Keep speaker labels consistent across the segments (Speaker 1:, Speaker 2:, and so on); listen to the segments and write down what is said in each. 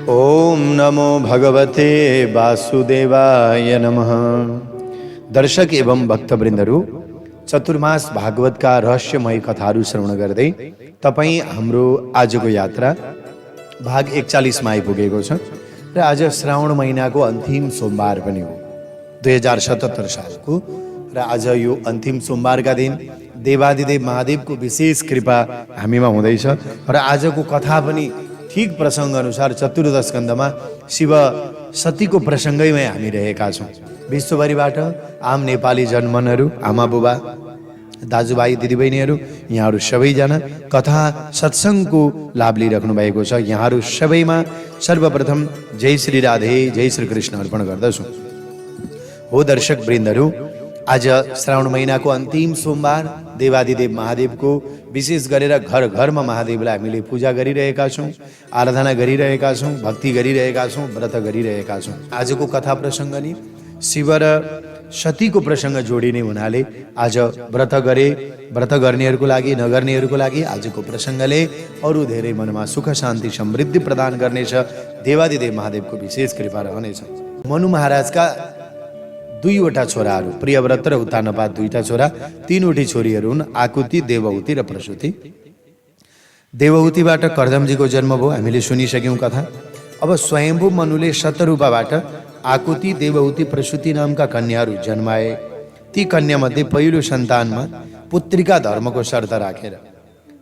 Speaker 1: ओम नमो भगवते वासुदेवाय नमः। दर्शक एवं भक्तवृन्दहरू, चतुर्मास भागवतका रहस्यमय कथाहरू श्रवण गर्दै तपाईँ हाम्रो आजको यात्रा भाग 41 मा आइपुगेको छ र आज श्रावण महिनाको अन्तिम सोमबार पनि हो 2077 सालको। र आज यो अन्तिम सोमबारका दिन देवादिदेव महादेवको विशेष कृपा हामीमा हुँदैछ र आजको कथा पनि ठीक प्रसङ्ग अनुसार चतुर्दश स्कन्धमा शिव सतीको प्रसङ्गैमै हामी रहेका छौँ। विश्वभरिबाट आम नेपाली जनमनहरू, आमा बुबा, दाजुभाइ, दिदीबहिनीहरू, यहाँहरू सबैजना कथा सत्सङ्गको लाभ लिइराख्नु भएको छ। यहाँहरू सबैमा सर्वप्रथम जय श्री राधे, जय श्री कृष्ण अर्पण गर्दछु। हो दर्शक वृन्दहरू, आज श्रावण महिनाको अन्तिम सोमबार देवादिदेव महादेवको विशेष गरेर घर घरमा महादेवलाई हामीले पूजा गरिरहेका छौँ, आराधना गरिरहेका छौँ, भक्ति गरिरहेका छौँ, व्रत गरिरहेका छौँ। आजको कथा प्रसङ्ग नि शिव र सतीको प्रसङ्ग जोडिने हुनाले आज व्रत गर्नेहरूको लागि, नगर्नेहरूको लागि आजको प्रसङ्गले अरू धेरै मनमा सुख शान्ति समृद्धि प्रदान गर्नेछ। देवादिदेव महादेवको विशेष कृपा रहनेछ। मनु महाराजका दुईवटा छोराहरू, प्रियव्रत र उत्तानपाद दुईटा छोरा, तीनवटी छोरीहरू हुन्, आकुति, देवहुति र प्रसूति। देवहुतिबाट कर्दमजीको जन्म भयो, हामीले सुनिसक्यौँ कथा। अब स्वयम्भू मनुले शतरूपाबाट आकुति, देवहुति, प्रसूति नामका कन्याहरू जन्माए। ती कन्यामध्ये पहिलो सन्तानमा पुत्रिका धर्मको शर्त राखेर,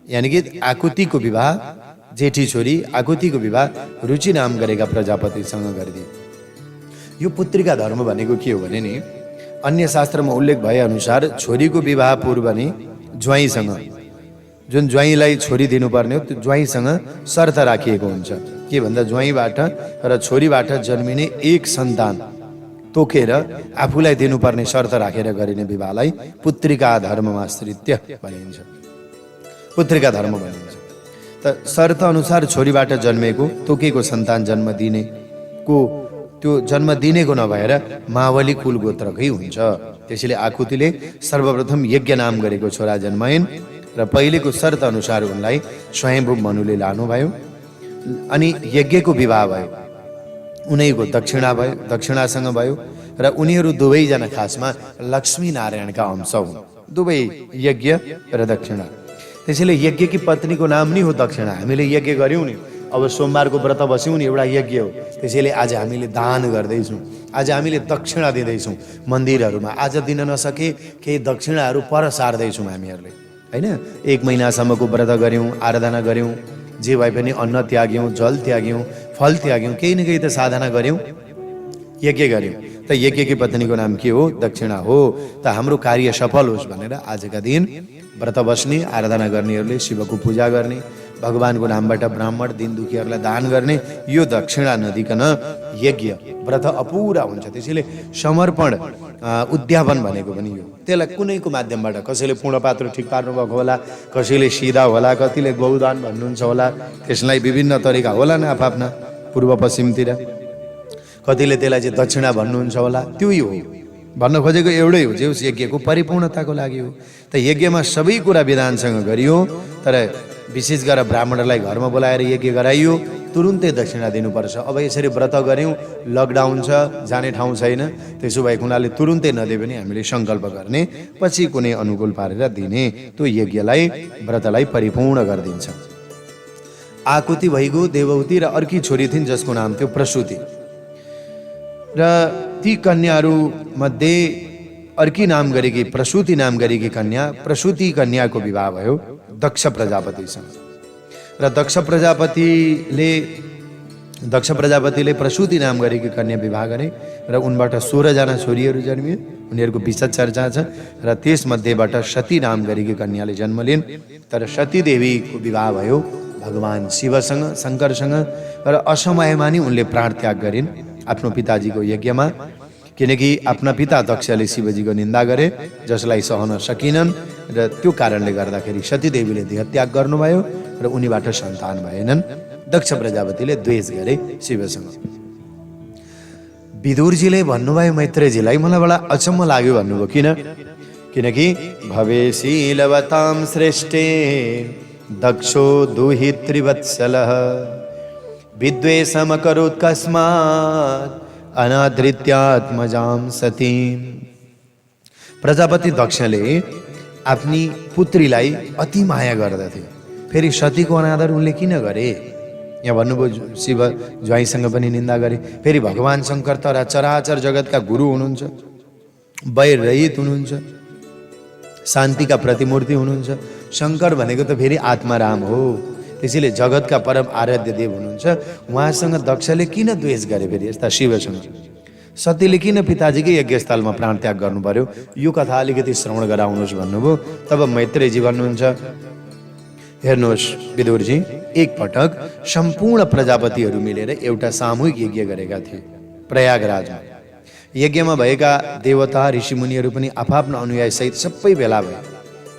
Speaker 1: यानि कि आकुतिको विवाह, जेठी छोरी आकुतिको विवाह रुचि नाम गरेका प्रजापतिसँग गरिदिए। यो पुत्रिका धर्म भनेको के हो भने नि, अन्य शास्त्रमा उल्लेख भए अनुसार छोरीको विवाह पूर्व नै ज्वाइँसँग, जुन ज्वाइँलाई छोरी दिनुपर्ने हो, त्यो ज्वाइँसँग शर्त राखिएको हुन्छ। के भन्दा ज्वाइँबाट र छोरीबाट जन्मिने एक सन्तान तोकेर आफूलाई दिनुपर्ने शर्त राखेर गरिने विवाहलाई पुत्रिका धर्ममाश्रित्य भनिन्छ, पुत्रिका धर्म भनिन्छ। त शर्त अनुसार छोरीबाट जन्मेको तोकेको सन्तान जन्म दिनेको, त्यो जन्म दिनेको नभएर मावली कुल गोत्रकै हुन्छ। त्यसैले आकुतिले सर्वप्रथम यज्ञ नाम गरेको छोरा जन्माइन् र पहिलेको शर्त अनुसार उनलाई स्वयम्भू मनुले लानुभयो अनि यज्ञको विवाह भयो। उनीको दक्षिणा भयो, दक्षिणासँग भयो र उनीहरू दुवैजना खासमा लक्ष्मी नारायणका अंश हुन्, दुवै यज्ञ र दक्षिणा। त्यसैले यज्ञकी पत्नीको नाम नि हो दक्षिणा। हामीले यज्ञ गर्यौँ नि, अब सोमबारको व्रत बस्यौँ नि, एउटा यज्ञ हो। त्यसैले आज हामीले दान गर्दैछौँ, आज हामीले दक्षिणा दिँदैछौँ मन्दिरहरूमा। आज दिन नसके केही दक्षिणाहरू पर सार्दैछौँ हामीहरूले, होइन। 1 महिनासम्मको व्रत गऱ्यौँ, आराधना गऱ्यौँ, जे भए पनि अन्न त्याग्यौँ, जल त्याग्यौँ, फल त्याग्यौँ, केही न केही त साधना गऱ्यौँ, यज्ञ गऱ्यौँ। त यज्ञकी पत्नीको नाम के हो? दक्षिणा हो। त हाम्रो कार्य सफल होस् भनेर आजका दिन व्रत बस्ने, आराधना गर्नेहरूले शिवको पूजा गर्ने, भगवानको नामबाट ब्राह्मण दिन दुखीहरूलाई दान गर्ने, यो दक्षिणा नदिकन यज्ञ व्रत अपुरा हुन्छ। त्यसैले समर्पण उद्यापन भनेको पनि यो। त्यसलाई कुनैको माध्यमबाट, कसैले पूर्णपात्र ठिक पार्नुभएको होला, कसैले सिधा होला, कतिले गौदान भन्नुहुन्छ होला, त्यसलाई विभिन्न तरिका होला नि आफ्ना पूर्व पश्चिमतिर। कतिले त्यसलाई चाहिँ दक्षिणा भन्नुहुन्छ होला। त्यही हो, भन्न खोजेको एउटै हो, जे होस् यज्ञको परिपूर्णताको लागि हो। त यज्ञमा सबै कुरा विधानसँग गरियो, तर विशेष गरेर ब्राह्मणलाई घरमा बोलाएर यज्ञ गराइयो, तुरुन्तै दक्षिणा दिनुपर्छ। अब यसरी व्रत गऱ्यौँ, लकडाउन छ, जाने ठाउँ छैन, त्यसो भएको हुनाले तुरुन्तै नदिए पनि हामीले सङ्कल्प गर्ने, पछि कुनै अनुकूल पारेर दिने, त्यो यज्ञलाई, व्रतलाई परिपूर्ण गरिदिन्छ। आकुति भइगयो, देवहुति र अर्की छोरी थिइन् जसको नाम थियो प्रसूति। र ती कन्याहरू मध्ये अर्की नाम गरेकी, प्रसूति नाम गरेकी कन्या, प्रसूति कन्याको विवाह भयो दक्ष प्रजापतिसँग। र दक्ष प्रजापतिले प्रसूति नाम गरेकी कन्या विवाह गरे र उनबाट 16 जना छोरीहरू जन्मिए। उनीहरूको विशद चर्चा छ। र त्यसमध्येबाट सती नाम गरेकी कन्याले जन्म लिइन्। तर सती देवीको विवाह भयो भगवान शिवसँग, शङ्करसँग। र असमयमा नि उनले प्राण त्याग गरिन् आफ्नो पिताजीको यज्ञमा, किनकि आफ्ना पिता दक्षले शिवजीको निन्दा गरे, जसलाई सहन सकिनन्। र त्यो कारणले गर्दाखेरि सतीदेवीले देहत्याग गर्नुभयो र उनीबाट सन्तान भएनन्। दक्ष प्रजापतिले द्वेष गरे शिवसँग। विदुरजीले भन्नुभयो मैत्रेयजीलाई, मलाई बडा अचम्म लाग्यो भन्नुभयो। किनकि भवेशीलवतां श्रेष्ठे दक्षो दुहितृवत्सलः विद्वेषमकरोत्कस्मात् अनादृत्यात्मजां सतीं। प्रजापति दक्षले आफ्नी पुत्रीलाई अति माया गर्दथे, फेरि सतीको अनादर उनले किन गरे? यहाँ भन्नुभयो शिव ज्वाइँसँग पनि निन्दा गरे। फेरि भगवान शङ्कर त चराचर जगतका गुरु हुनुहुन्छ, वैरहित हुनुहुन्छ, शान्तिका प्रतिमूर्ति हुनुहुन्छ। शङ्कर भनेको त फेरि आत्माराम हो, त्यसैले जगतका परम आराध्य देव हुनुहुन्छ। उहाँसँग दक्षले किन द्वेष गरे फेरि यस्ता शिवसँग? सतीले किन पिताजीकै यज्ञस्थलमा प्राण त्याग गर्नु पर्यो? यो कथा अलिकति श्रवण गराउनुहोस् भन्नुभयो। तब मैत्रेयजी भन्नुहुन्छ, हेर्नुहोस् विदुरजी, एकपटक सम्पूर्ण प्रजापतिहरू मिलेर एउटा सामूहिक यज्ञ गरेका थिए प्रयागराजमा। यज्ञमा भएका देवता ऋषिमुनिहरू पनि आफ्ना अनुयायीसहित सबै भेला भए।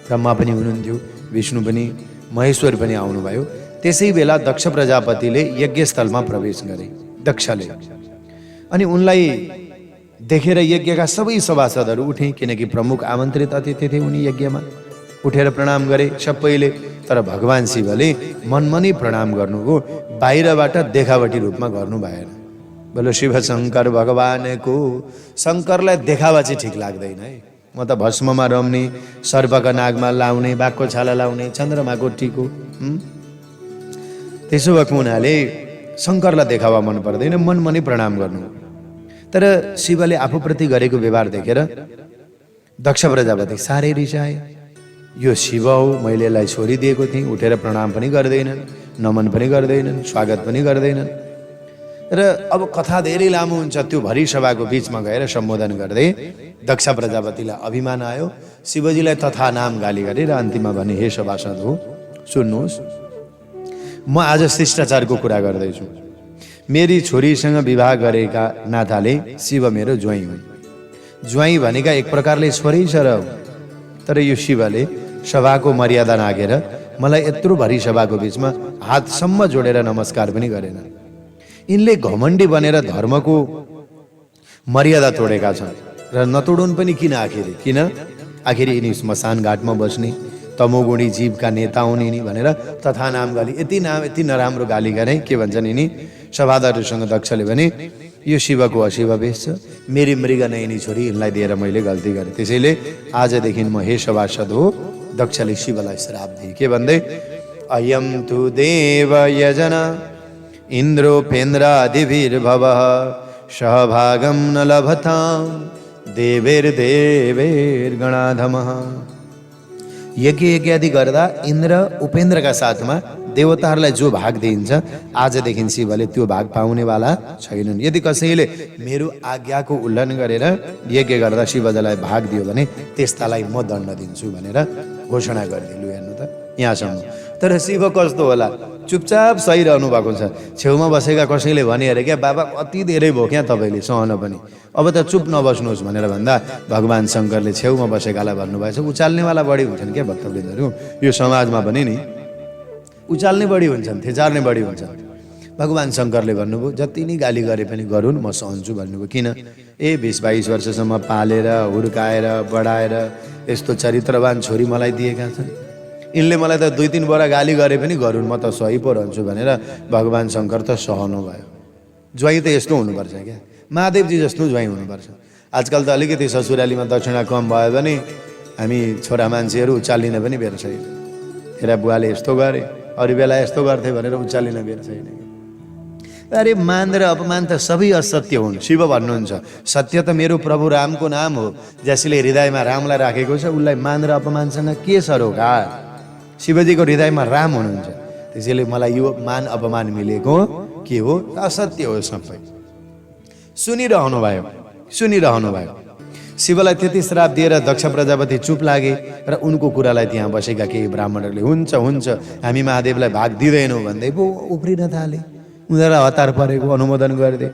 Speaker 1: ब्रह्मा पनि हुनुहुन्थ्यो, विष्णु पनि, महेश्वर पनि आउनुभयो। त्यसै बेला दक्ष प्रजापतिले यज्ञस्थलमा प्रवेश गरे दक्षले, अनि उनलाई देखेर यज्ञका सबै सभासदहरू उठे, किनकि प्रमुख आमन्त्रित अतिथि थिए उनी। यज्ञमा उठेर प्रणाम गरे सबैले, तर भगवान शिवले मनमनै प्रणाम गर्नुभयो, बाहिरबाट देखावटी रूपमा गर्नु भएन। बोलो शिव शङ्कर भगवानको। शङ्करलाई देखावा चाहिँ ठिक लाग्दैन है। म त भस्ममा रम्ने, सर्पका नागमा लाउने, बाघको छाला लाउने, चन्द्रमाको टिको, त्यसो भएको हुनाले शङ्करलाई देखावा मन पर्दैन, मनमनै प्रणाम गर्नु। तर शिवले आफूप्रति गरेको व्यवहार देखेर दक्ष प्रजापति साह्रै रिसाए। यो शिव हो, मैले यसलाई छोरी दिएको थिएँ, उठेर प्रणाम पनि गर्दैनन्, नमन पनि गर्दैनन्, स्वागत पनि गर्दैनन्। र अब कथा धेरै लामो हुन्छ। त्यो भरि सभाको बिचमा गएर सम्बोधन गर्दै दक्ष प्रजापतिलाई अभिमान आयो। शिवजीलाई तथा नाम गाली गरे र अन्तिममा भने, हे सभासद हो, सुन्नुहोस्, म आज शिष्टाचारको कुरा गर्दैछु। मेरी छोरीसँग विवाह गरेका नाताले शिव मेरो ज्वाइँ हुन्। ज्वाइँ भनेका एक प्रकारले छोरै छ र, तर यो शिवले सभाको मर्यादा नागेर मलाई यत्रो भरि सभाको बिचमा हातसम्म जोडेर नमस्कार पनि गरेन। यिनले घमण्डी बनेर धर्मको मर्यादा तोडेका छन् र नतोडुन् पनि किन? आखिर यिनी स्मशान घाटमा बस्ने तमोगुणी जीवका नेता हुन् यिनी भनेर तथा नाम गाली, यति नराम्रो गाली गरे। के भन्छन् यिनी? सभादारहरूसँग दक्षले भने, यो शिवको अशिव वेश छ, मेरी मृग नयनी छोरी, यिनलाई दिएर मैले गल्ती गरेँ, त्यसैले आजदेखि म हे सभासद हो। दक्षले शिवलाई श्राप दिए। के भन्दै? अयम तु देव यजन इन्द्रोपेन्द्रादिभिर्भवः सहभागं न लभतां देवैर्देवैर्गणाधमः। यज्ञ इत्यादि गर्दा इन्द्र उपेन्द्रका साथमा देवताहरूलाई जो भाग दिइन्छ, आजदेखि शिवले त्यो भाग पाउनेवाला छैनन्। यदि कसैले मेरो आज्ञाको उल्लङ्घन गरेर यज्ञ गर्दा शिवजीलाई भाग दियो भने त्यस्तालाई म दण्ड दिन्छु भनेर घोषणा गरिदिनु। हेर्नु त यहाँसम्म। तर शिव कस्तो होला, चुपचाप सहिरहनु भएको छ। छेउमा बसेका कसैले भने अरे, क्या बाबा अति धेरै भयो क्या तपाईँले सहन पनि, अब त चुप नबस्नुहोस् भनेर भन्दा भगवान शङ्करले छेउमा बसेकालाई भन्नुभएछ, उचाल्नेवाला बढी हुन्छन् क्या भक्तवृन्दहरू। यो समाजमा पनि नि उचाल्ने बढी हुन्छन्, थेचार्ने बढी हुन्छन्। भगवान शङ्करले भन्नुभयो, जति नै गाली गरे पनि गरून्, म सहन्छु भन्नुभयो। किन? 20-22 वर्षसम्म पालेर हुर्काएर बढाएर यस्तो चरित्रवान छोरी मलाई दिएका छन्, यिनले मलाई त 2-3 बरा गाली गरे पनि गरून्, म त सही पो रहन्छु भनेर भगवान शङ्कर त सहनु भयो। ज्वाइँ त यस्तो हुनुपर्छ क्या, महादेवजी जस्तो ज्वाइँ हुनुपर्छ। आजकल त अलिकति ससुरालीमा दक्षिणा कम भयो भने हामी छोरा मान्छेहरू उचालिन पनि बेर छैन। तेरा बुवाले यस्तो गरे, अरू बेला यस्तो गर्थे भनेर उचालिन बेर छैन। अरे मान र अपमान त सबै असत्य हुन्। शिव भन्नुहुन्छ, सत्य त मेरो प्रभु रामको नाम हो, जसले हृदयमा रामलाई राखेको छ उसलाई मान र अपमानसँग के सरोकार? शिवजीको हृदयमा राम हुनुहुन्छ, त्यसैले मलाई यो मान अपमान मिलेको के हो? असत्य हो सबै। सुनिरहनु भयो। शिवलाई त्यति श्राप दिएर दक्ष प्रजापति चुप लागे र उनको कुरालाई त्यहाँ बसेका केही ब्राह्मणहरूले हुन्छ हामी महादेवलाई भाग दिँदैनौँ भन्दै पो उफ्रिन थाले। उनीहरूलाई हतार परेको अनुमोदन गरिदिए।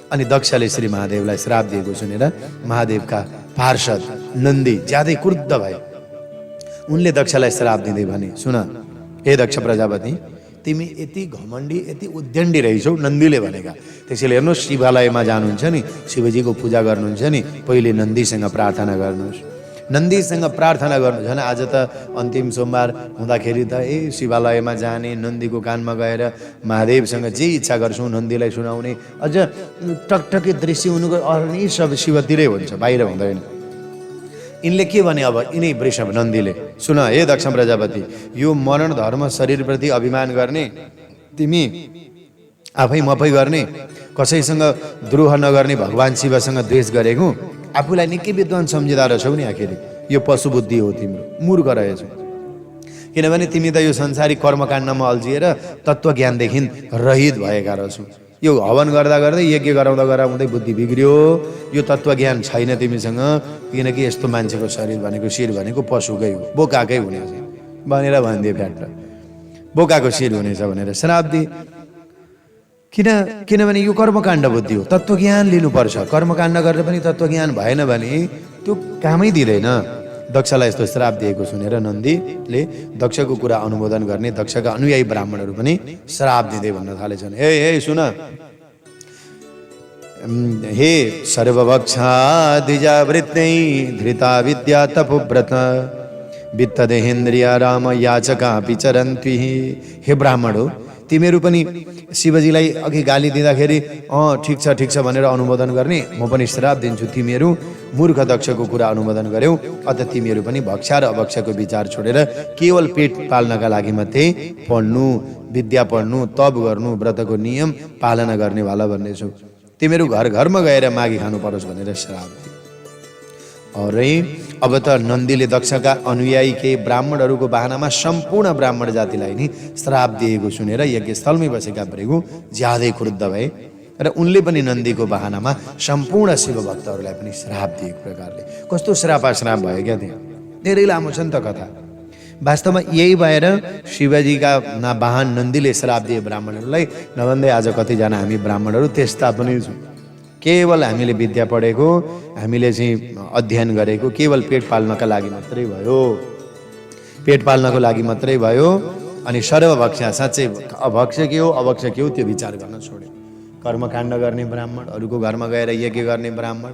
Speaker 1: अनि दक्षले श्री महादेवलाई श्राप दिएको सुनेर महादेवका पार्षद नन्दी ज्यादै क्रुद्ध भए। उनले दक्षलाई श्राप दिँदै भने, सुन हे दक्ष प्रजापति, तिमी यति घमण्डी यति उद्यण्डी रहेछौ, नन्दीले भनेका। त्यसैले हेर्नुहोस्, शिवालयमा जानुहुन्छ नि, शिवजीको पूजा गर्नुहुन्छ नि, पहिले नन्दीसँग प्रार्थना गर्नुहोस्। नन्दीसँग प्रार्थना गर्नु। झन् आज त अन्तिम सोमबार हुँदाखेरि त शिवालयमा जाने, नन्दीको कानमा गएर महादेवसँग जे इच्छा गर्छौँ नन्दीलाई सुनाउने, अझ टकटके दृश्य हुनुको अर्नै सब शिवतिरै हुन्छ, बाहिर हुँदैन। यिनले के भने अब यिनै वृषभ नन्दीले, सुन हे दक्ष प्रजापति, यो मरण धर्म शरीरप्रति अभिमान गर्ने, तिमी आफै मफै गर्ने, कसैसँग द्रोह नगर्ने, भगवान् शिवसँग द्वेष गरेको, आफूलाई निकै विद्वान सम्झिँदा रहेछौ नि। आखिर यो पशु बुद्धि हो, तिम्रो मूर्ख रहेछौ। किनभने तिमी त यो संसारी कर्मकाण्डमा अल्झिएर तत्त्वज्ञानदेखि रहित भएका रहेछौ। यो हवन गर्दा गर्दै, यज्ञ गराउँदा गराउँदै बुद्धि बिग्रियो। यो तत्त्वज्ञान छैन तिमीसँग, किनकि यस्तो मान्छेको शरीर भनेको, शिर भनेको पशुकै हो, बोकाकै हुनेछ भनेर भनिदिए फ्याट। बोकाको शिर हुनेछ भनेर श्राप दिए। किनभने यो कर्मकाण्ड बुद्धि हो, तत्त्वज्ञान लिनुपर्छ। कर्मकाण्ड गरेर पनि तत्त्वज्ञान भएन भने त्यो कामै दिँदैन। दक्षलाई यस्तो श्राप दिएको सुनेर नन्दीले दक्षको कुरा अनुमोदन गर्ने दक्षका अनुयायी ब्राह्मणहरू पनि श्राप दिँदै भन्न थालेछन्, हे हे सुन, हे सर्वभक्षादिजावृत्तै धृता विद्या तपोव्रत वित्तदेहेन्द्रिय राम याचका विचरन्ति। हे ब्राह्मण हो, तिमीहरू पनि शिवजीलाई अघि गाली दिँदाखेरि ठिक छ भनेर अनुमोदन गर्ने, म पनि श्राप दिन्छु। तिमीहरू मूर्ख दक्षको कुरा अनुमोदन गर्यौ, अत तिमीहरू पनि भक्षा र अभक्षको विचार छोडेर केवल पेट पाल्नका लागि मात्रै पढ्नु, विद्या पढ्नु, तप गर्नु, व्रतको नियम पालना गर्नेवाला भन्नेछौ। तिमीहरू घर घरमा गएर मागी खानु परोस् भनेर श्राप दियो। अरे अब त नन्दीले दक्षका अनुयायी केही ब्राह्मणहरूको बाहनामा सम्पूर्ण ब्राह्मण जातिलाई नि श्राप दिएको सुनेर यज्ञस्थलमै बसेका भृगु ज्यादै क्रुद्ध भए र उनले पनि नन्दीको बाहनामा सम्पूर्ण शिव भक्तहरूलाई पनि श्राप दिएको प्रकारले। कस्तो श्रापाश्राप भयो क्या त्यहाँ, धेरै लामो छ नि त कथा। वास्तवमा यही भएर शिवजीका वाहन नन्दीले श्राप दिए ब्राह्मणहरूलाई, नभन्दै आज कतिजना हामी ब्राह्मणहरू त्यस्ता पनि छौँ। केवल हामीले विद्या पढेको, हामीले चाहिँ अध्ययन गरेको केवल पेट पाल्नका लागि मात्रै भयो, पेट पाल्नको लागि मात्रै भयो। अनि सर्वभक्ष, साँच्चै अभक्ष के हो अभक्ष के हो त्यो विचार गर्न छोड्यो। कर्मकाण्ड गर्ने ब्राह्मण, अरूको घरमा गएर यज्ञ गर्ने ब्राह्मण,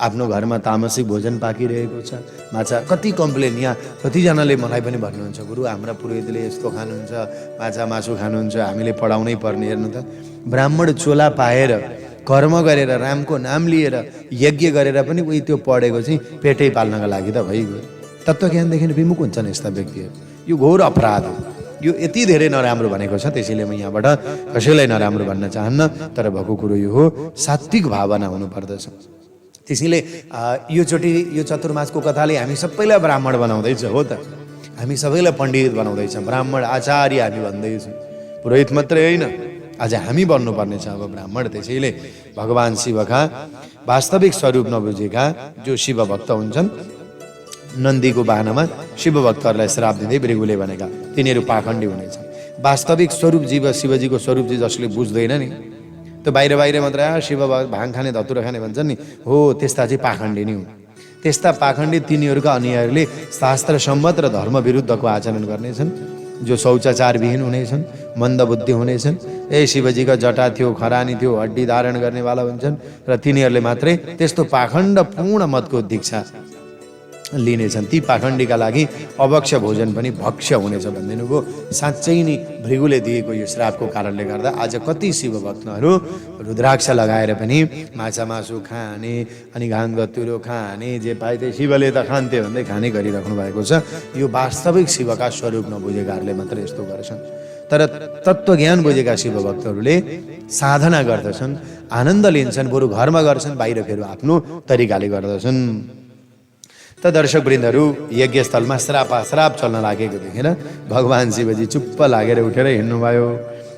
Speaker 1: आफ्नो घरमा तामसिक भोजन पाकिरहेको छ, माछा। कति कम्प्लेन यहाँ, कतिजनाले मलाई पनि भन्नुहुन्छ, गुरु हाम्रा पुरोहितले यस्तो खानुहुन्छ, माछा मासु खानुहुन्छ, हामीले पढाउनै पर्ने। हेर्नु त, ब्राह्मण चोला पाएर कर्म गरेर रामको नाम लिएर यज्ञ गरेर पनि उही त्यो पढेको चाहिँ पेटै पाल्नका लागि त भइगयो। तत्त्वज्ञानदेखि विमुख हुन्छन् यस्ता व्यक्तिहरू। यो घोर अपराध हो, यो यति धेरै नराम्रो भनेको छ। त्यसैले म यहाँबाट कसैलाई नराम्रो भन्न चाहन्न, तर भएको कुरो यो हो, सात्विक भावना हुनुपर्दछ। त्यसैले यो चोटि यो चतुर्मासको कथाले हामी सबैलाई ब्राह्मण बनाउँदैछ। हो त, हामी सबैलाई पण्डित बनाउँदैछ, ब्राह्मण आचार्य हामी भन्दैछौँ। पुरोहित मात्रै होइन, आज हामी बन्नुपर्ने छ अब ब्राह्मण। त्यसैले भगवान् शिवका वास्तविक स्वरूप नबुझेका जो शिव भक्त हुन्छन्, नन्दीको बाहनामा शिव भक्तहरूलाई श्राप दिँदै भृगुले भनेका, तिनीहरू पाखण्डी हुनेछन्। वास्तविक स्वरूप शिवजीको स्वरूप चाहिँ जसले बुझ्दैन नि, त्यो बाहिर बाहिर मात्र शिव भाङ खाने धतुरा खाने भन्छन् नि, हो त्यस्ता चाहिँ पाखण्डी नै हुन्। त्यस्ता पाखण्डी तिनीहरूका अनुयायीहरूले शास्त्र सम्मत र धर्म विरुद्धको आचरण गर्नेछन्, जो शौचाचारविहीन हुनेछन्, मन्दबुद्धि हुनेछन्। शिवजीका जटा थियो, खरानी थियो, हड्डी धारण गर्नेवाला हुन्छन् र तिनीहरूले मात्रै त्यस्तो पाखण्ड पूर्ण मतको दीक्षा लिनेछन्। ती पाखण्डीका लागि अभक्ष भोजन पनि भक्ष्य हुनेछ भनिदिनु भयो। साँच्चै नै भृगुले दिएको यो श्रापको कारणले गर्दा आज कति शिव भक्तहरू रुद्राक्ष लगाएर पनि माछा मासु खाने, अनि घाङ गतुरो खाने, जे पाए त्यही शिवले त खान्थे भन्दै खाने गरिराख्नु भएको छ। यो वास्तविक शिवका स्वरूप नबुझेकाहरूले मात्र यस्तो गर्छन्। तर तत्त्वज्ञान बुझेका शिव भक्तहरूले साधना गर्दछन्, आनन्द लिन्छन्, बरु घरमा गर्छन्, बाहिर फेरि आफ्नो तरिकाले गर्दछन्। त दर्शक वृन्दहरू, यज्ञस्थलमा श्राप चल्न लागेको देखेर भगवान् शिवजी चुप्प लागेर उठेर हिँड्नुभयो।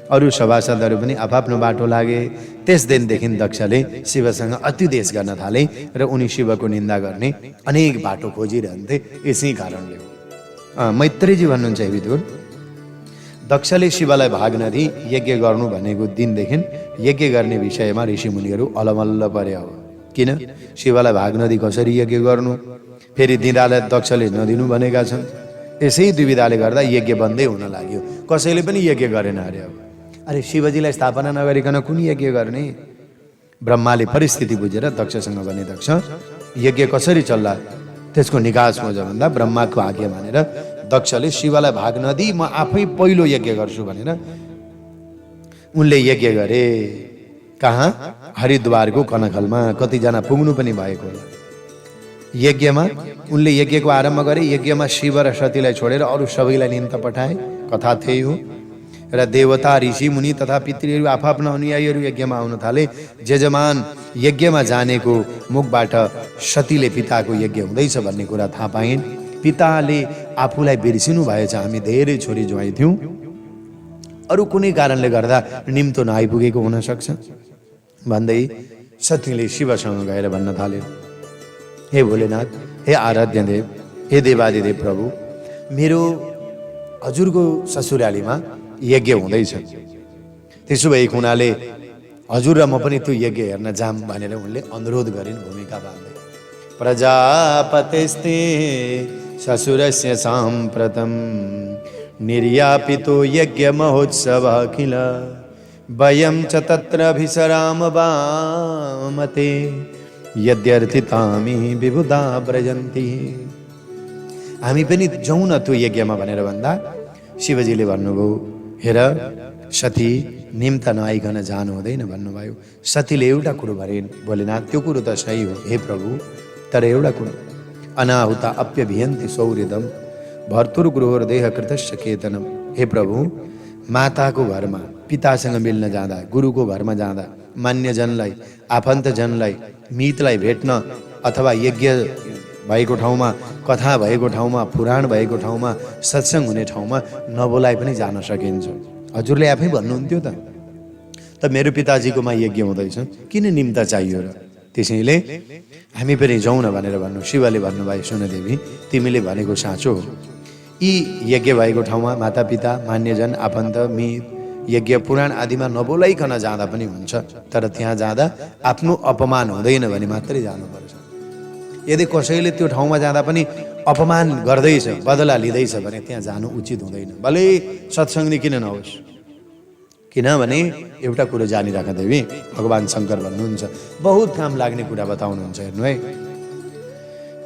Speaker 1: अरू सभासदहरू पनि आफ्नो बाटो लागे। त्यस दिनदेखि दक्षले शिवसँग अति द्वेष गर्न थाले र उनी शिवको निन्दा गर्ने अनेक बाटो खोजिरहन्थे। यसै कारणले मैत्रेयजी भन्नुहुन्छ, हे विदुर, दक्षले शिवलाई भाग नदिई यज्ञ गर्नु भनेको दिनदेखि यज्ञ गर्ने विषयमा ऋषिमुनिहरू अलमल्ल परे हो। किन शिवलाई भाग नदी कसरी यज्ञ गर्नु, फेरि दिँदालाई दक्षले नदिनु भनेका छन्। यसै दुविधाले गर्दा यज्ञ बन्दै हुन लाग्यो, कसैले पनि यज्ञ गरेन अरे। अब अरे शिवजीलाई स्थापना नगरिकन कुन यज्ञ गर्ने? ब्रह्माले परिस्थिति बुझेर दक्षसँग भने, दक्ष यज्ञ कसरी चल्ला त्यसको निकास खोज भन्दा ब्रह्माको आज्ञा मानेर दक्षले शिवलाई भाग नदिई म आफै पहिलो यज्ञ गर्छु भनेर उनले यज्ञ गरे। कहाँ? हरिद्वारको कनखलमा। कतिजना पुग्नु पनि भएको होला। यज्ञमा उनले यज्ञको आरम्भ गरे। यज्ञमा शिव र सतीलाई छोडेर अरू सबैलाई निम्त पठाए। कथा त्यही हो। र देवता, ऋषि, मुनि तथा पितृहरू आफ्ना अनुयायीहरू यज्ञमा आउन थाले। जजमान यज्ञमा जानेको मुखबाट सतीले पिताको यज्ञ हुँदैछ भन्ने कुरा थाहा पाइन्। पिताले आफूलाई बिर्सिनु भएछ। हामी धेरै छोरी ज्वाइँ थियौँ, अरू कुनै कारणले गर्दा निम्तो नआइपुगेको हुन सक्छ भन्दै सतीले शिवसँग गएर भन्न थाल्यो, हे भोलेनाथ, हे आराध्य देव, हे देवादिदेव प्रभु, मेरो हजुरको ससुरालीमा यज्ञ हुँदैछ। त्यसो भएको हुनाले हजुर र म पनि त्यो यज्ञ हेर्न जाम भनेर उनले अनुरोध गरिन् भूमिका बाँध्दै। प्रजापतिस्ते ससुरस्य साम्प्रतं निर्यापितो यज्ञ महोत्सव किल वयं च तत्र भिसराम वामते यद्यर्थितामि विबुधा व्रजन्ति। हामी पनि जाउँ न त्यो यज्ञमा भनेर भन्दा शिवजीले भन्नुभयो, हेर सती, निम्त नआइकन जानु हुँदैन भन्नुभयो। सतीले एउटा कुरो भनिन्, भोलेनाथ त्यो कुरो त सही हो हे प्रभु, तर एउटा कुरो, अनाहुता अप्यभियन्ति सौहृदम भर्तुर्गृहोर्देह कृतस्य केतनम। हे प्रभु, माताको घरमा पितासँग मिल्न जाँदा, गुरुको घरमा जाँदा, मान्यजनलाई, आफन्तजनलाई, मितलाई भेट्न अथवा यज्ञ भएको ठाउँमा, कथा भएको ठाउँमा, पुराण भएको ठाउँमा, सत्सङ्ग हुने ठाउँमा नबोलाइ पनि जान सकिन्छ। हजुरले आफै भन्नुहुन्थ्यो त मेरो पिताजीकोमा यज्ञ हुँदैछ, किन निम्ता चाहियो र? त्यसैले हामी पनि जाउँ न भनेर भन्नु। शिवले भन्नुभयो, सुन देवी, तिमीले भनेको साँचो हो। यी यज्ञ भएको ठाउँमा मातापिता, मान्यजन, आफन्त, मित, यज्ञ पुराण आदिमा नबोलाइकन जाँदा पनि हुन्छ, तर त्यहाँ जाँदा आफ्नो अपमान हुँदैन भने मात्रै जानुपर्छ। यदि कसैले त्यो ठाउँमा जाँदा पनि अपमान गर्दैछ, बदला लिँदैछ भने त्यहाँ जानु उचित हुँदैन, भले सत्सङ्गी किन नहोस्। किनभने एउटा कुरो जानिराख देवी, भगवान शङ्कर भन्नुहुन्छ, बहुत काम लाग्ने कुरा बताउनुहुन्छ। हेर्नु है,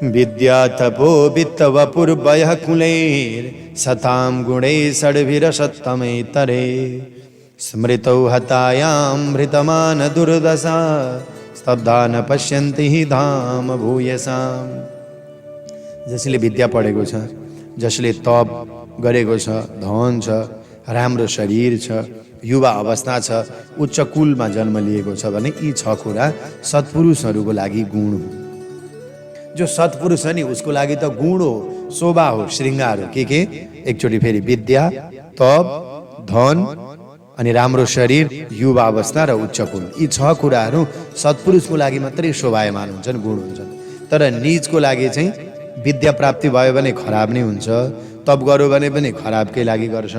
Speaker 1: विद्या तपो वित्त वपुर वयः कुलैर सताम गुणै षड्भिर सत्तमै तरे स्मृतौ हतायां मृतमान दुर्दशा स्तब्धा न पश्यन्ति हि धाम भूयसाम। जसले विद्या पढेको छ, जसले तप गरेको छ, धन छ, राम्रो शरीर छ, युवा अवस्था छ, उच्च कुलमा जन्म लिएको छ भने यी छ कुरा सत्पुरुषहरूको लागि गुण हो। जो सत्पुरुष छ नि उसको लागि त गुण हो, शोभा हो, श्रृङ्गार हो। के एकचोटि फेरि विद्या, तप, धन अनि राम्रो शरीर, युवा अवस्था र उच्च कुल, यी छ कुराहरू सत्पुरुषको लागि मात्रै शोभायमान हुन्छन्, गुण हुन्छन्। तर निजको लागि चाहिँ विद्या प्राप्ति भयो भने खराब नै हुन्छ, तप गर्यो भने पनि खराबकै लागि गर्छ,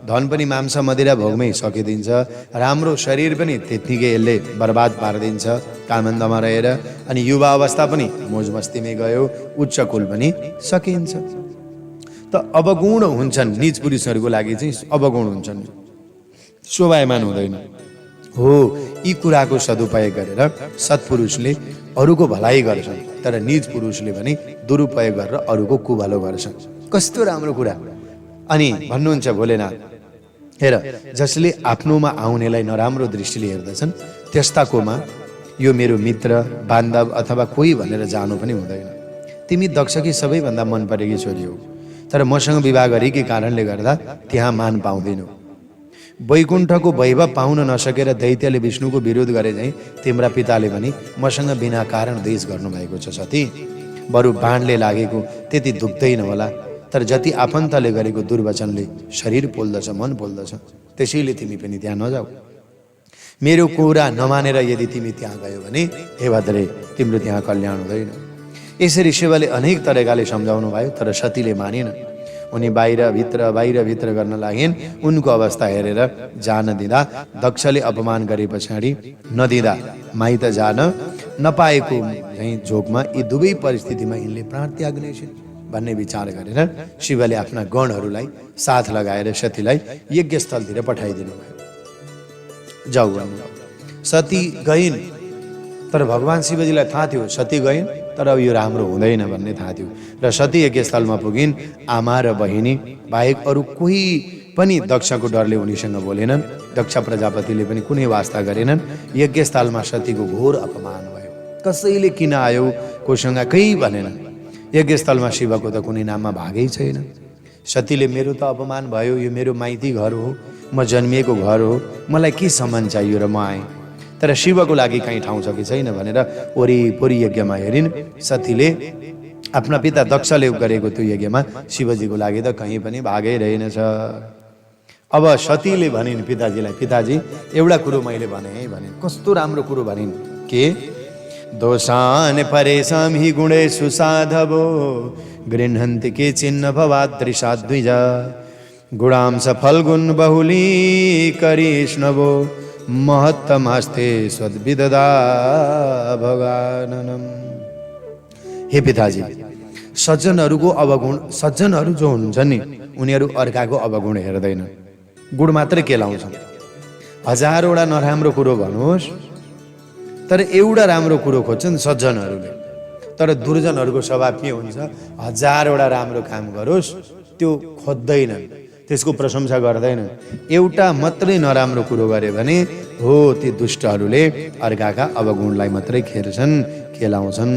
Speaker 1: धन पनि मांस मदिरा भोगमै सकिदिन्छ, राम्रो शरीर पनि त्यत्तिकै यसले बर्बाद पारिदिन्छ कामन्दमा रहेर, अनि युवा अवस्था पनि मोज मस्तीमै गयो, उच्च कुल पनि सकिन्छ। त अवगुण हुन्छन् निज पुरुषहरूको लागि चाहिँ अवगुण हुन्छन्, शोभायमान हुँदैन हो। यी कुराको सदुपयोग गरेर सत्पुरुषले अरूको भलाइ गर्छन्, तर निज पुरुषले पनि दुरुपयोग गरेर अरूको कुभलो गर्छन्। कस्तो राम्रो कुरा। अनि भन्नुहुन्छ भोलेनाथ, हेर, जसले आफ्नोमा आउनेलाई नराम्रो दृष्टिले हेर्दछन् त्यस्ताकोमा यो मेरो मित्र, बान्धव अथवा कोही भनेर जानु पनि हुँदैन। तिमी दक्षकी सबैभन्दा मन परेकी छोरी हो, तर मसँग विवाह गरेकै कारणले गर्दा त्यहाँ मान पाउँदैनौ। वैकुण्ठको वैभव पाउन नसकेर दैत्यले विष्णुको विरोध गरे चाहिँ तिम्रा पिताले पनि मसँग बिना कारण द्वेष गर्नुभएको छ सती। बरु बाणले लागेको त्यति दुख्दैन होला, तर जति आफन्तले गरेको दुर्वचनले शरीर पोल्दछ, मन पोल्दछ। त्यसैले तिमी पनि त्यहाँ नजाऊ। मेरो कुरा नमानेर यदि तिमी त्यहाँ गयो भने हे भद्रे, तिम्रो त्यहाँ कल्याण हुँदैन। यसरी शिवले अनेक तरिकाले सम्झाउनु भयो, तर सतीले मानिन। उनी बाहिर भित्र गर्न लागिन्। उनको अवस्था हेरेर जान दिँदा दक्षले अपमान गरे पछाडि नदिँदा माइत जान नपाएको झैँ झोकमा यी दुवै परिस्थितिमा यिनले प्राण त्याग्ने छिन् भन्ने विचार गरेर शिवले आफ्ना गणहरूलाई साथ लगाएर सतीलाई यज्ञस्थलतिर पठाइदिनु भयो। जाऊ भन्नु। सती गइन्, तर भगवान शिवजीलाई थाहा थियो सती गइन् त तर अब यो राम्रो हुँदैन भन्ने थाहा थियो र सती यज्ञस्थलमा पुगिन्। आमा र बहिनी बाहेक अरू कोही पनि दक्षको डरले उनीसँग बोलेनन्। दक्ष प्रजापतिले पनि कुनै वास्ता गरेनन्। यज्ञस्थलमा सतीको घोर अपमान भयो। कसैले किन आयो कोसँग केही भनेन। यज्ञस्थलमा शिवको त कुनै नाममा भागै छैन। सतीले मेरो त अपमान भयो, यो मेरो माइती घर हो, म जन्मिएको घर हो, मलाई के सम्मान चाहियो र म आएँ। तर शिवको लागि कहीँ ठाउँ छ कि छैन भनेर वरिपरि यज्ञमा हेरिन्। सतीले आफ्ना पिता दक्षले गरेको त्यो यज्ञमा शिवजीको लागि त कहीँ पनि भागै रहेनछ। अब सतीले भनिन् पिताजीलाई, पिताजी एउटा कुरो मैले भने है भनिन्। कस्तो राम्रो कुरो भनिन् के दोषान परेशाम हि गुणेषु साधवो गृह्णन्ति के चिन्ह भवादृशा द्विजा गुणांश फल्गुन बहुली करिष्णवो महत्तमास्ते स्वद्विददा भगवाननम। हे पिताजी, सज्जनहरूको अवगुण, सज्जनहरू जो हुनुहुन्छ नि उनीहरू अर्काको अवगुण हेर्दैन, गुण मात्रै केलाउँछन्। हजारवटा नराम्रो कुरो भन्नुहोस् तर एउटा राम्रो कुरो खोज्छन् सज्जनहरूले। तर दुर्जनहरूको स्वभाव के हुन्छ, हजारवटा राम्रो काम गरोस् त्यो खोज्दैनन्, त्यसको प्रशंसा गर्दैनन्। एउटा मात्रै नराम्रो कुरो गरे भने हो ती दुष्टहरूले अर्काका अवगुणलाई मात्रै खेर्छन्, केलाउँछन्।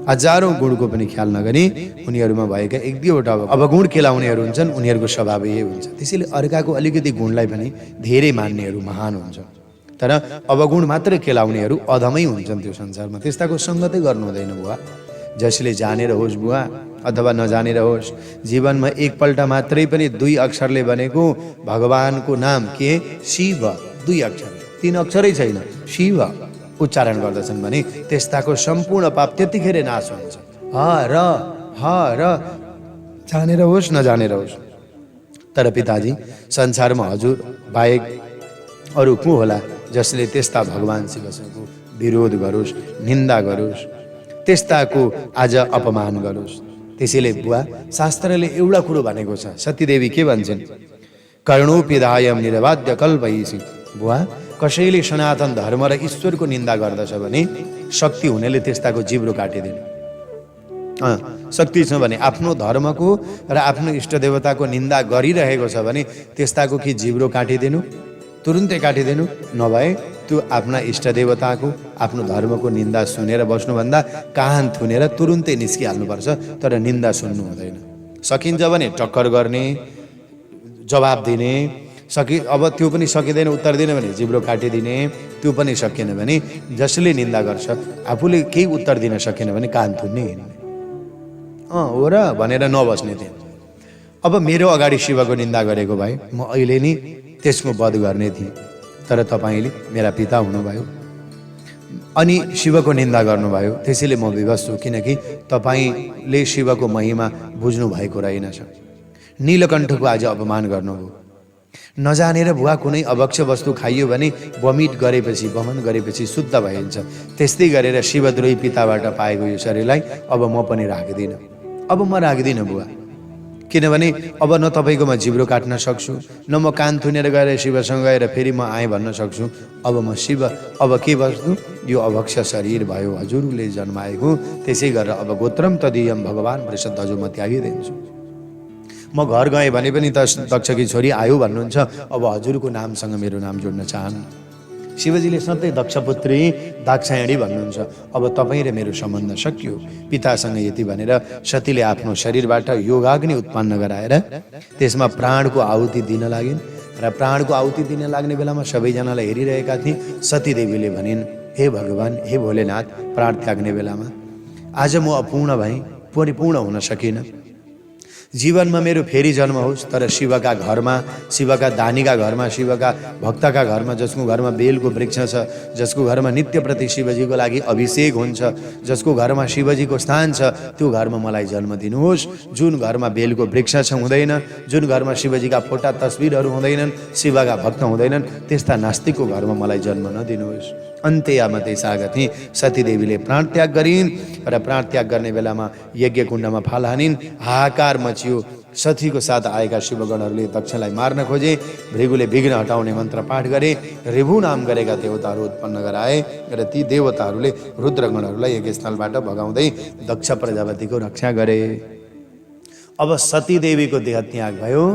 Speaker 1: हजारौं गुणको पनि ख्याल नगरी उनीहरूमा भएका एक दुईवटा अवगुण केलाउनेहरू हुन्छन्, उनीहरूको स्वभाव यही हुन्छ। त्यसैले अर्काको अलिकति गुणलाई पनि धेरै मान्नेहरू महान हुन्छन्। तर अवगुण मात्रै केलाउनेहरू अधमै हुन्छन् त्यो संसारमा। त्यस्ताको सङ्गतै गर्नु हुँदैन बुवा। जसले जानेर होस् बुवा अथवा नजानेर होस्, जीवनमा एकपल्ट मात्रै पनि 2 अक्षरले बनेको भगवानको नाम के शिव, 2 अक्षर, 3 अक्षरै छैन, शिव उच्चारण गर्दछन् भने त्यस्ताको सम्पूर्ण पाप त्यतिखेर नाश हुन्छ। ह र जानेर होस् नजानेर होस्। तर पिताजी संसारमा हजुर बाहेक अरू को होला जसले त्यस्ता भगवान शिवको विरोध गरोस्, निन्दा गरोस्, त्यस्ताको आज अपमान गरोस्। त्यसैले बुवा शास्त्रले एउटा कुरो भनेको छ, सतीदेवी के भन्छन्, कर्णोपिदायम निर्वाद्य कल्पयसि। बुवा कसैले सनातन धर्म र ईश्वरको निन्दा गर्दछ भने शक्ति हुनेले त्यस्ताको जिब्रो काटिदिनु। शक्ति छ भने आफ्नो धर्मको र आफ्नो इष्ट देवताको निन्दा गरिरहेको छ भने त्यस्ताको कि जिब्रो काटिदिनु, तुरुन्तै काटिदिनु। नभए त्यो आफ्ना इष्ट देवताको आफ्नो धर्मको निन्दा सुनेर बस्नुभन्दा कान थुनेर तुरुन्तै निस्किहाल्नुपर्छ, तर निन्दा सुन्नु हुँदैन। सकिन्छ भने टक्कर गर्ने, जवाब दिने, अब त्यो पनि सकिँदैन उत्तर दिने भने जिब्रो काटिदिने, त्यो पनि सकिएन भने जसले निन्दा गर्छ आफूले केही उत्तर दिन सकेन भने कान थुन्ने हिँड्ने। हो र भनेर नबस्ने थिएँ। अब मेरो अगाडि शिवको निन्दा गरेको भए म अहिले नि त्यसको वध गर्ने थिएँ, तर तपाईँले मेरा पिता हुनुभयो अनि शिवको निन्दा गर्नुभयो। त्यसैले म विवश छु, किनकि तपाईँले शिवको महिमा बुझ्नु भएको रहेनछ। नीलकण्ठको आज अपमान गर्नुभयो। नजानेर बुवा कुनै अभक्ष वस्तु खाइयो भने वमिट गरेपछि, वमन गरेपछि शुद्ध भइन्छ। त्यस्तै गरेर शिवद्रोही पिताबाट पाएको यो शरीरलाई अब म पनि राख्दिनँ। अब म राख्दिनँ बुवा, किनभने अब न तपाईँकोमा जिब्रो काट्न सक्छु, न म कान थुनेर गएर शिवसँग गएर फेरि म आएँ भन्न सक्छु। अब म शिव, अब के वस्तु, यो अभक्ष शरीर भयो हजुरले जन्माएको। त्यसै गरेर अब गोत्रम तदीयम भगवान् वृषध्वजो म त्यागिदिन्छु। म घर गएँ भने पनि दक्षकी छोरी आयो भन्नुहुन्छ, अब हजुरको नामसँग मेरो नाम जोड्न चाहन्न। शिवजीले सधैँ दक्षपुत्री दाक्षायणी भन्नुहुन्छ। अब तपाईँ र मेरो सम्बन्ध सकियो। पितासँग यति भनेर सतीले आफ्नो शरीरबाट योगाग्नि उत्पन्न गराएर त्यसमा प्राणको आहुति दिन लागिन्। र प्राणको आहुति दिन लाग्ने बेलामा सबैजनालाई हेरिरहेका थिए। सतीदेवीले भनिन्, हे भगवान्, हे भोलेनाथ, प्राण त्याग्ने बेलामा आज म अपूर्ण भएँ, परिपूर्ण हुन सकिनँ। जीवनमा मेरो फेरि जन्म होस्, तर शिवका घरमा, शिवका दानीका घरमा, शिवका भक्तका घरमा, जसको घरमा बेलको वृक्ष छ, जसको घरमा नित्य प्रति शिवजीको लागि अभिषेक हुन्छ, जसको घरमा शिवजीको स्थान छ, त्यो घरमा मलाई जन्म दिनुहोस्। जुन घरमा बेलको वृक्ष छ हुँदैन, जुन घरमा शिवजीका फोटा तस्बिरहरू हुँदैनन्, शिवका भक्त हुँदैनन्, त्यस्ता नास्तिकको घरमा मलाई जन्म नदिनुहोस्। अन्त्ययामते सागथि सतीदेवीले प्राण त्याग गरिन् र प्राण त्याग गर्ने बेलामा यज्ञ कुण्डमा फाल हानिन्। हाहाकार मचियो। सतीको साथ आएका शिवगणहरूले दक्षलाई मार्न खोजे। भृगुले विघ्न हटाउने मन्त्र पाठ गरे। ऋभु नाम गरेका देवताहरू उत्पन्न गराए र ती देवताहरूले रुद्रगणहरूलाई यज्ञस्थलबाट भगाउँदै दक्ष प्रजापतिको रक्षा गरे। अब सतीदेवीको देहत्याग भयो।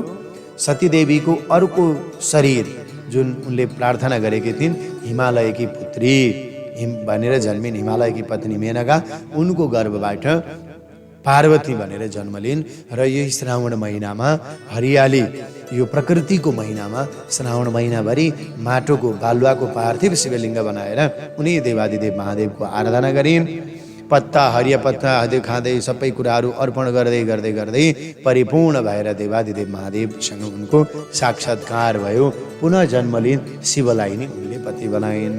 Speaker 1: सतीदेवीको अर्को शरीर जुन उनले प्रार्थना गरेकी थिइन्, हिमालयकी पुत्री भनेर जन्मिन हिमालयकी पत्नी मेनका, उनको गर्भबाट पार्वती भनेर जन्म लिइन्। र यही श्रावण महिनामा हरियाली, यो प्रकृतिको महिनामा श्रावण महिनाभरि माटोको बालुवाको पार्थिव शिवलिङ्ग बनाएर उनी देवादिदेव महादेवको आराधना गरिन्। पत्ता, हरिया पत्ता आदि खाँदै सबै कुराहरू अर्पण गर्दै गर्दै गर्दै परिपूर्ण भएर देवादिदेव महादेवसँग उनको साक्षात्कार भयो। पुनः जन्म लिइन्। शिवलाई नै उनले पति बनाइन्।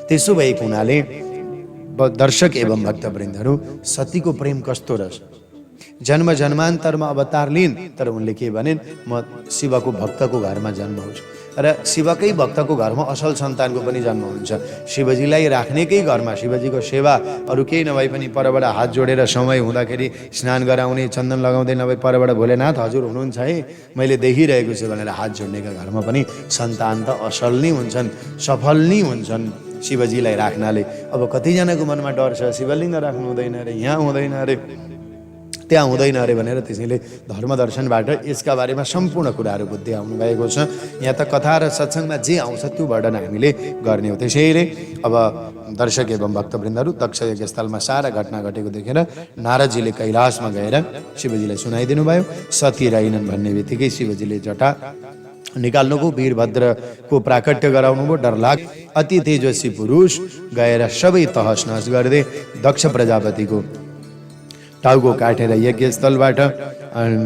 Speaker 1: त्यसो भएको हुनाले दर्शक एवं भक्तवृन्दहरू, सतीको प्रेम कस्तो रहेछ। जन्म जन्मान्तरमा अवतार लिइन्, तर उनले के भनिन्, म शिवको भक्तको घरमा जन्म हुन्छु। र शिवकै भक्तको घरमा असल सन्तानको पनि जन्म हुन्छ। शिवजीलाई राख्नेकै घरमा शिवजीको सेवा अरू केही नभए पनि परबाट हात जोडेर समय हुँदाखेरि स्नान गराउने, चन्दन लगाउँदै नभए परबाट भोलेनाथ हजुर हुनुहुन्छ है, मैले देखिरहेको छु भनेर हात जोड्नेका घरमा पनि सन्तान त असल नै हुन्छन्, सफल नै हुन्छन् शिवजीलाई राख्नाले। अब कतिजनाको मनमा डर छ, शिवलिङ्ग राख्नु हुँदैन अरे, यहाँ हुँदैन अरे, त्यहाँ हुँदैन अरे भनेर। त्यसैले धर्मदर्शनबाट यसका बारेमा सम्पूर्ण कुराहरू बुद्धि आउनु भएको छ। यहाँ त कथा र सत्सङ्गमा जे आउँछ त्यो वर्णन हामीले गर्ने हो। त्यसैले अब दर्शक एवं भक्तवृन्दहरू, दक्ष यज्ञस्थलमा सारा घटना घटेको देखेर नारदजीले कैलाशमा गएर शिवजीलाई सुनाइदिनु भयो। सती रहेनन् भन्ने बित्तिकै शिवजीले जटा निकाल्नुभयो, वीरभद्रको प्राकट्य गराउनुभयो। डरलाग अति तेजस्वी पुरुष गएर सबै तहस नहस गर्दै दक्ष प्रजापतिको टाउको काटेर यज्ञस्थलबाट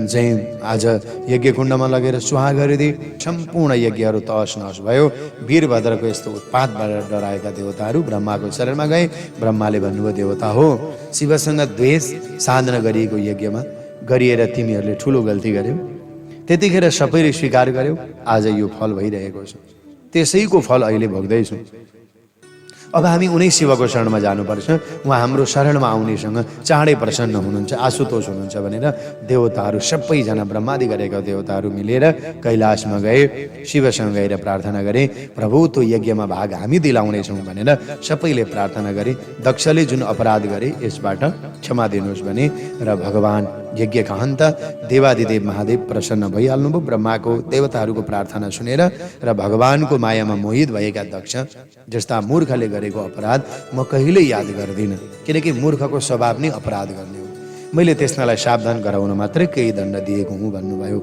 Speaker 1: चाहिँ आज यज्ञ कुण्डमा लगेर सुहा गरिदिए। सम्पूर्ण यज्ञहरू तहस नहस भयो। वीरभद्रको यस्तो उत्पातबाट डराएका देवताहरू ब्रह्माको शरणमा गए। ब्रह्माले भन्नुभयो, देवता हो, शिवसँग द्वेष साधना गरिएको यज्ञमा गरिएर तिमीहरूले ठुलो गल्ती गर्यौ। त्यतिखेर सबैले स्वीकार गर्यौ, आज यो फल भइरहेको छ। त्यसैको फल अहिले भोग्दैछु। अब हामी उनै शिवको शरणमा जानुपर्छ। उहाँ हाम्रो शरणमा आउनेसँग चाँडै प्रसन्न हुनुहुन्छ, आशुतोष हुनुहुन्छ भनेर देवताहरू सबैजना ब्रह्मादि गरेका देवताहरू मिलेर कैलाशमा गए। शिवसँग गएर प्रार्थना गरे, प्रभु त्यो यज्ञमा भाग हामी दिलाउनेछौँ भनेर सबैले प्रार्थना गरे। दक्षले जुन अपराध गरे यसबाट क्षमा दिनुहोस् भने र भगवान यज्ञका अन्त देवादिदेव महादेव प्रसन्न भइहाल्नुभयो। ब्रह्माको देवताहरूको प्रार्थना सुनेर र भगवानको मायामा मोहित भएका दक्ष जस्ता मूर्खले गरेको अपराध म कहिल्यै याद गर्दिनँ, किनकि मूर्खको स्वभाव नै अपराध गर्ने हो। मैले त्यसलाई सावधान गराउन मात्रै केही दण्ड दिएको हुँ भन्नुभयो।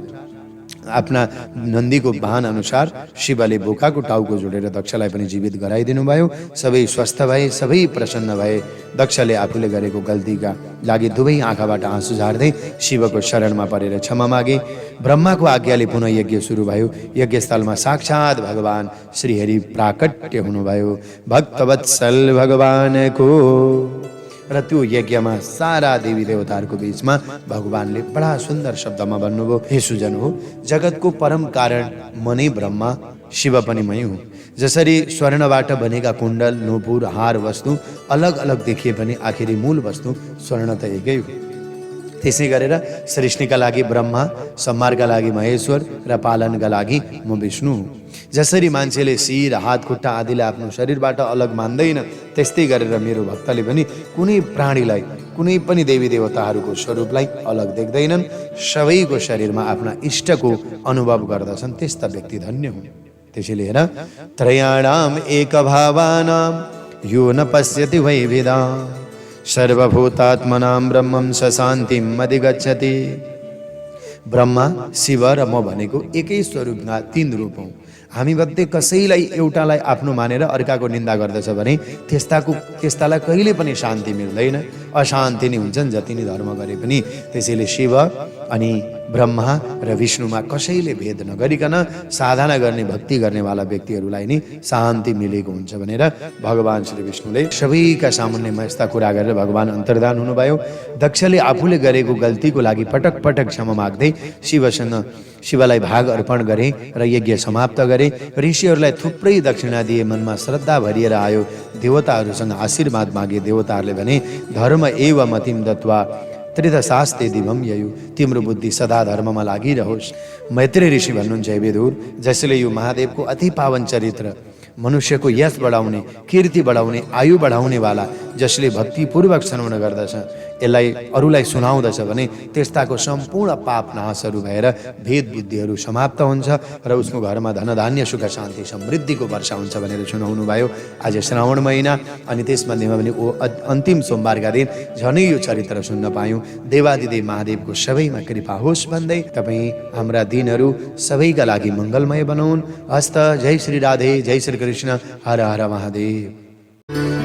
Speaker 1: आफ्ना नन्दीको वाहन अनुसार शिवले बोकाको टाउको जोडेर दक्षलाई पनि जीवित गराइदिनु भयो। सबै स्वस्थ भए, सबै प्रसन्न भए। दक्षले आफूले गरेको गल्तीका लागि दुवै आँखाबाट आँसु झार्दै शिवको शरणमा परेर क्षमा मागे। ब्रह्माको आज्ञाले पुनः यज्ञ सुरु भयो। यज्ञस्थलमा साक्षात् भगवान श्रीहरि प्राकट्य हुनुभयो, भक्तवत्सल भगवानको। र त्यो यज्ञमा सारा देवी देवताहरूको बीचमा भगवानले बडा सुन्दर शब्दमा भन्नुभयो, हे सुजन हो, जगतको परम कारण म नै ब्रह्मा, शिव पनि मै हुँ। जसरी स्वर्णबाट बनेका कुण्डल, नूपुर, हार वस्तु अलग अलग देखिए पनि आखिरी मूल वस्तु स्वर्ण त एकै हो। त्यसै गरेर सृष्टिका लागि ब्रह्मा, संहारका लागि महेश्वर र पालनका लागि म विष्णु हुँ। जसरी मान्छेले शिर, हात, खुट्टा आदिलाई आफ्नो शरीरबाट अलग मान्दैन, त्यस्तै गरेर मेरो भक्तले पनि कुनै प्राणीलाई, कुनै पनि देवी देवताहरूको स्वरूपलाई अलग देख्दैनन्। सबैको शरीरमा आफ्ना इष्टको अनुभव गर्दछन्, त्यस्ता व्यक्ति धन्य हुन्। त्यसैले हेर, त्रयाणाम एक भावानाम यो न पश्यति वैविधा सर्वभूतात्मनां ब्रह्मं स शान्तिम अधिगच्छति। ब्रह्मा, शिव र म भनेको एकै स्वरूपमा तीन रूप हौँ। हामी मध्ये कसैलाई एउटालाई आफ्नो मानेर अर्काको निन्दा गर्दछ भने त्यस्तालाई कहिले पनि शान्ति मिल्दैन, अशान्ति नै हुन्छन् जति नै धर्म गरे पनि। त्यसैले शिव अनि ब्रह्मा र विष्णुमा कसैले भेद नगरिकन साधना गर्ने, भक्ति गर्नेवाला व्यक्तिहरूलाई नै शान्ति मिलेको हुन्छ भनेर भगवान श्री विष्णुले सबैका सामुन्नेमा यस्ता कुरा गरेर भगवान अन्तर्धान हुनुभयो। दक्षले आफूले गरेको गल्तीको लागि पटक पटक क्षमा माग्दै शिवलाई भाग अर्पण गरे र यज्ञ समाप्त गरे। ऋषिहरूलाई थुप्रै दक्षिणा दिए, मनमा श्रद्धा भरिएर आयो। देवताहरूसँग आशीर्वाद मागे। देवताहरूले भने, धर्म एव मतिम दत्वा त्रिदशास्ते दिवम ययु तिम्रो बुद्धि सदा धर्ममा लागिरहोस्। मैत्री ऋषि भन्नुहुन्छ हे विदुर, जसले यो महादेवको अति पावन चरित्र, मनुष्यको यश बढाउने, कीर्ति बढाउने, आयु बढाउने वाला, जसले भक्तिपूर्वक श्रवण गर्दछ, यसलाई अरूलाई सुनाउँदछ भने त्यस्ताको सम्पूर्ण पाप नाशहरू भएर भेद बुद्धिहरू समाप्त हुन्छ र उसको घरमा धनधान्य सुख शान्ति समृद्धिको वर्षा हुन्छ भनेर सुनाउनु भयो। आज श्रावण महिना अनि त्यसमध्येमा पनि ओ अन्तिम सोमबारका दिन झनै यो चरित्र सुन्न पायौँ। देवादिदेव महादेवको सबैमा कृपा होस् भन्दै तपाईँ हाम्रा दिनहरू सबैका लागि मङ्गलमय बनाउन्। हस्त। जय श्री राधे, जय श्री कृष्ण, हर हर महादेव।